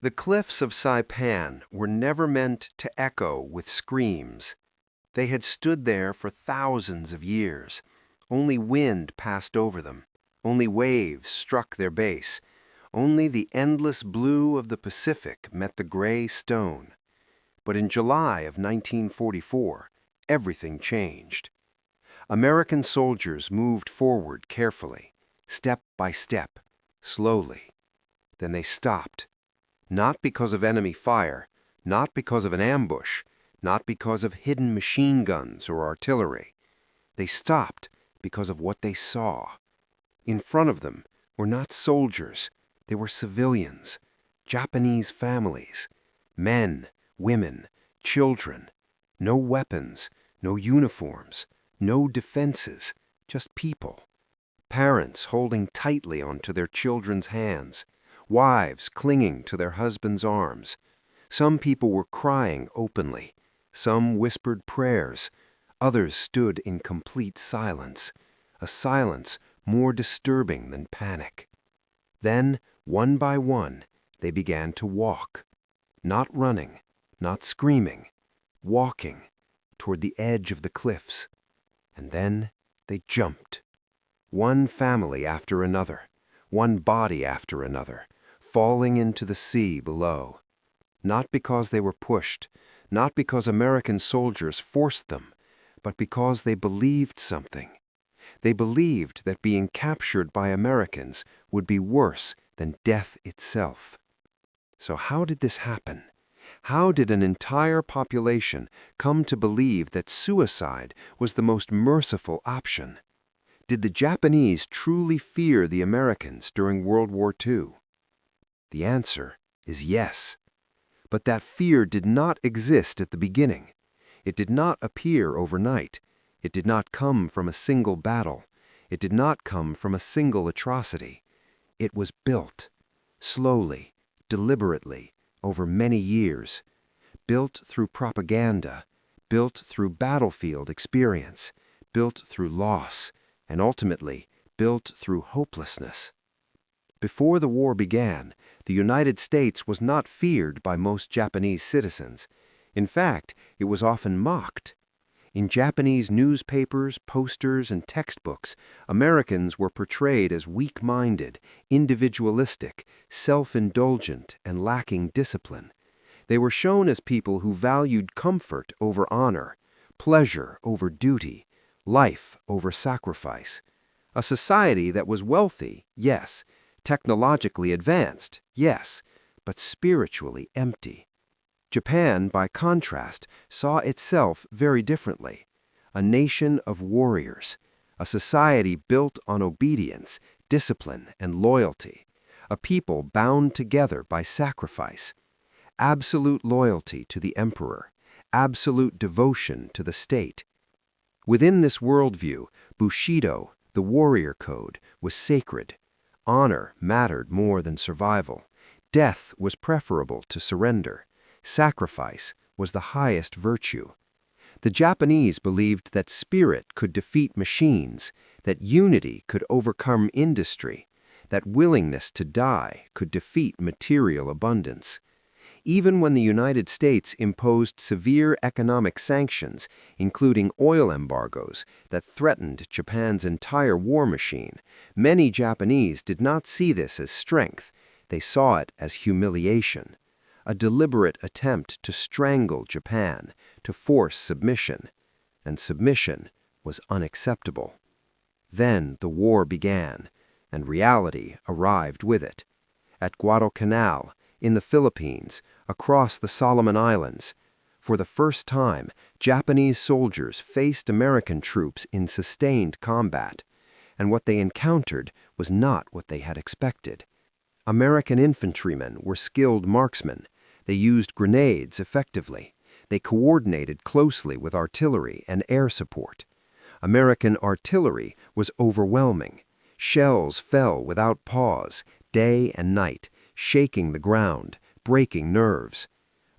The cliffs of Saipan were never meant to echo with screams. They had stood there for thousands of years. Only wind passed over them. Only waves struck their base. Only the endless blue of the Pacific met the gray stone. But in July of 1944, everything changed. American soldiers moved forward carefully, step by step, slowly. Then they stopped. Not because of enemy fire, not because of an ambush, not because of hidden machine guns or artillery. They stopped because of what they saw. In front of them were not soldiers, they were civilians, Japanese families, men, women, children. No weapons, no uniforms, no defenses, just people. Parents holding tightly onto their children's hands, wives clinging to their husbands' arms. Some people were crying openly. Some whispered prayers. Others stood in complete silence, a silence more disturbing than panic. Then, one by one, they began to walk. Not running, not screaming, walking toward the edge of the cliffs. And then they jumped. One family after another, one body after another, falling into the sea below. Not because they were pushed, not because American soldiers forced them, but because they believed something. They believed that being captured by Americans would be worse than death itself. So how did this happen? How did an entire population come to believe that suicide was the most merciful option? Did the Japanese truly fear the Americans during World War II? The answer is yes. But that fear did not exist at the beginning. It did not appear overnight. It did not come from a single battle. It did not come from a single atrocity. It was built, slowly, deliberately, over many years. Built through propaganda, built through battlefield experience, built through loss, and ultimately built through hopelessness. Before the war began, the United States was not feared by most Japanese citizens. In fact, it was often mocked. In Japanese newspapers, posters, and textbooks, Americans were portrayed as weak-minded, individualistic, self-indulgent, and lacking discipline. They were shown as people who valued comfort over honor, pleasure over duty, life over sacrifice. A society that was wealthy, yes, technologically advanced, yes, but spiritually empty. Japan, by contrast, saw itself very differently. A nation of warriors, a society built on obedience, discipline, and loyalty, a people bound together by sacrifice, absolute loyalty to the emperor, absolute devotion to the state. Within this worldview, Bushido, the warrior code, was sacred. Honor mattered more than survival. Death was preferable to surrender. Sacrifice was the highest virtue. The Japanese believed that spirit could defeat machines, that unity could overcome industry, that willingness to die could defeat material abundance. Even when the United States imposed severe economic sanctions, including oil embargoes, that threatened Japan's entire war machine, many Japanese did not see this as strength. They saw it as humiliation, a deliberate attempt to strangle Japan, to force submission. And submission was unacceptable. Then the war began, and reality arrived with it. At Guadalcanal, in the Philippines, across the Solomon Islands, for the first time, Japanese soldiers faced American troops in sustained combat, and what they encountered was not what they had expected. American infantrymen were skilled marksmen. They used grenades effectively. They coordinated closely with artillery and air support. American artillery was overwhelming. Shells fell without pause, day and night, shaking the ground, breaking nerves.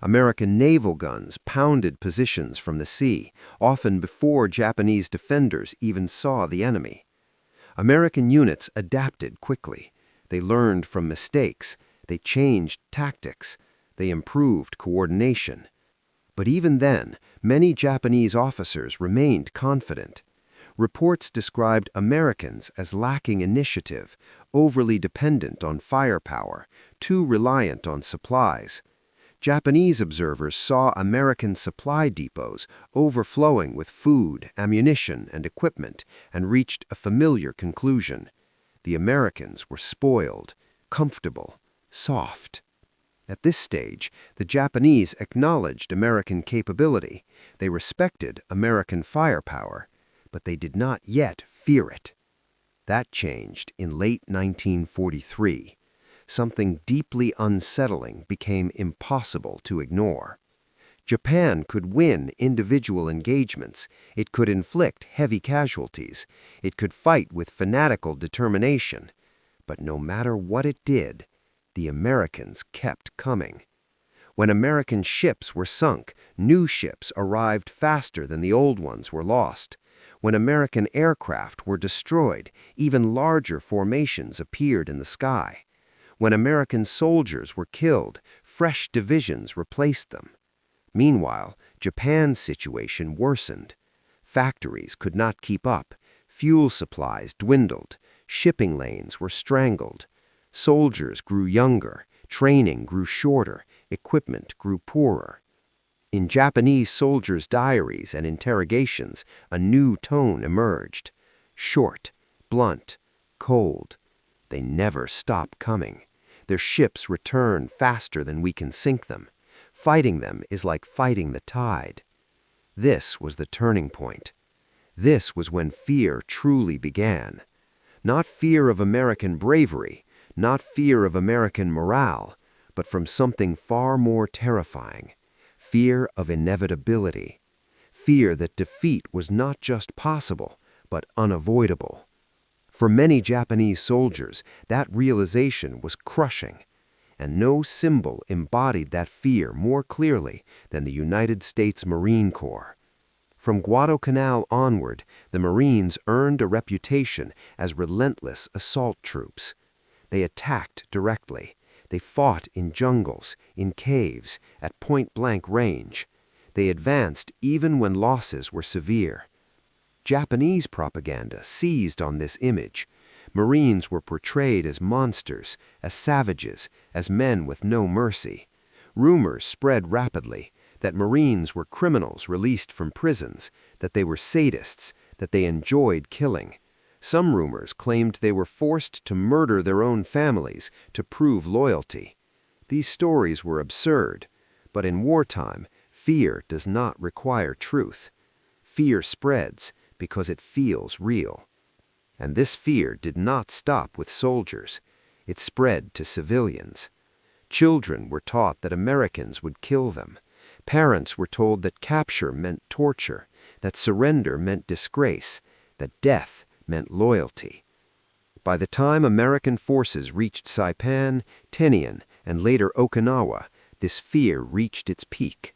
American naval guns pounded positions from the sea, often before Japanese defenders even saw the enemy. American units adapted quickly. They learned from mistakes. They changed tactics. They improved coordination. But even then, many Japanese officers remained confident. Reports described Americans as lacking initiative, overly dependent on firepower, too reliant on supplies. Japanese observers saw American supply depots overflowing with food, ammunition, and equipment and reached a familiar conclusion. The Americans were spoiled, comfortable, soft. At this stage, the Japanese acknowledged American capability. They respected American firepower, but they did not yet fear it. That changed in late 1943. Something deeply unsettling became impossible to ignore. Japan could win individual engagements. It could inflict heavy casualties. It could fight with fanatical determination. But no matter what it did, the Americans kept coming. When American ships were sunk, new ships arrived faster than the old ones were lost. When American aircraft were destroyed, even larger formations appeared in the sky. When American soldiers were killed, fresh divisions replaced them. Meanwhile, Japan's situation worsened. Factories could not keep up. Fuel supplies dwindled. Shipping lanes were strangled. Soldiers grew younger. Training grew shorter. Equipment grew poorer. In Japanese soldiers' diaries and interrogations, a new tone emerged. Short, blunt, cold. They never stop coming. Their ships return faster than we can sink them. Fighting them is like fighting the tide. This was the turning point. This was when fear truly began. Not fear of American bravery, not fear of American morale, but from something far more terrifying. Fear of inevitability. Fear that defeat was not just possible, but unavoidable. For many Japanese soldiers, that realization was crushing, and no symbol embodied that fear more clearly than the United States Marine Corps. From Guadalcanal onward, the Marines earned a reputation as relentless assault troops. They attacked directly. They fought in jungles, in caves, at point-blank range. They advanced even when losses were severe. Japanese propaganda seized on this image. Marines were portrayed as monsters, as savages, as men with no mercy. Rumors spread rapidly that Marines were criminals released from prisons, that they were sadists, that they enjoyed killing. Some rumors claimed they were forced to murder their own families to prove loyalty. These stories were absurd, but in wartime, fear does not require truth. Fear spreads because it feels real. And this fear did not stop with soldiers. It spread to civilians. Children were taught that Americans would kill them. Parents were told that capture meant torture, that surrender meant disgrace, that death meant loyalty. By the time American forces reached Saipan, Tinian, and later Okinawa, this fear reached its peak.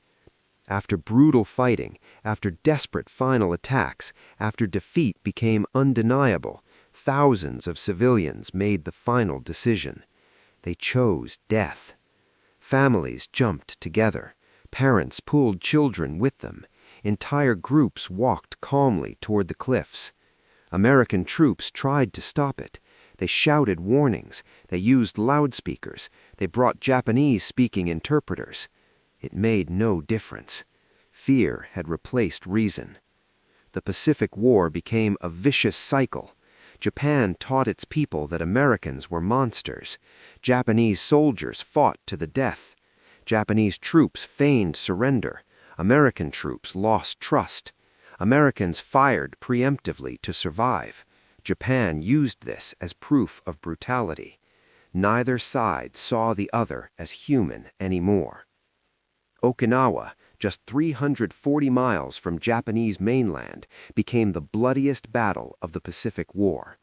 After brutal fighting, after desperate final attacks, after defeat became undeniable, thousands of civilians made the final decision. They chose death. Families jumped together. Parents pulled children with them. Entire groups walked calmly toward the cliffs. American troops tried to stop it. They shouted warnings. They used loudspeakers. They brought Japanese-speaking interpreters. It made no difference. Fear had replaced reason. The Pacific War became a vicious cycle. Japan taught its people that Americans were monsters. Japanese soldiers fought to the death. Japanese troops feigned surrender. American troops lost trust. Americans fired preemptively to survive. Japan used this as proof of brutality. Neither side saw the other as human anymore. Okinawa, just 340 miles from Japanese mainland, became the bloodiest battle of the Pacific War.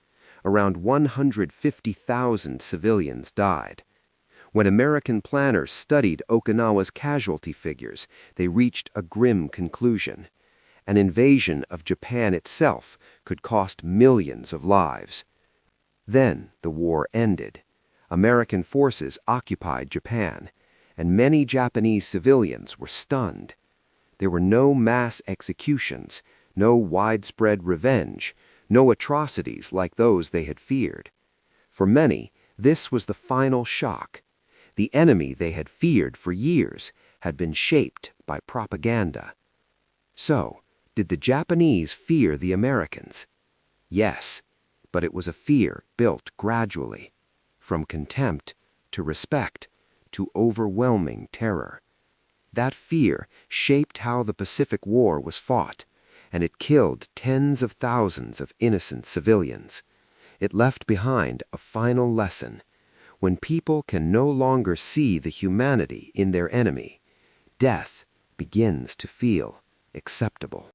Around 150,000 civilians died. When American planners studied Okinawa's casualty figures, they reached a grim conclusion. An invasion of Japan itself could cost millions of lives. Then the war ended. American forces occupied Japan, and many Japanese civilians were stunned. There were no mass executions, no widespread revenge, no atrocities like those they had feared. For many, this was the final shock. The enemy they had feared for years had been shaped by propaganda. So, did the Japanese fear the Americans? Yes, but it was a fear built gradually, from contempt to respect to overwhelming terror. That fear shaped how the Pacific War was fought, and it killed tens of thousands of innocent civilians. It left behind a final lesson. When people can no longer see the humanity in their enemy, death begins to feel acceptable.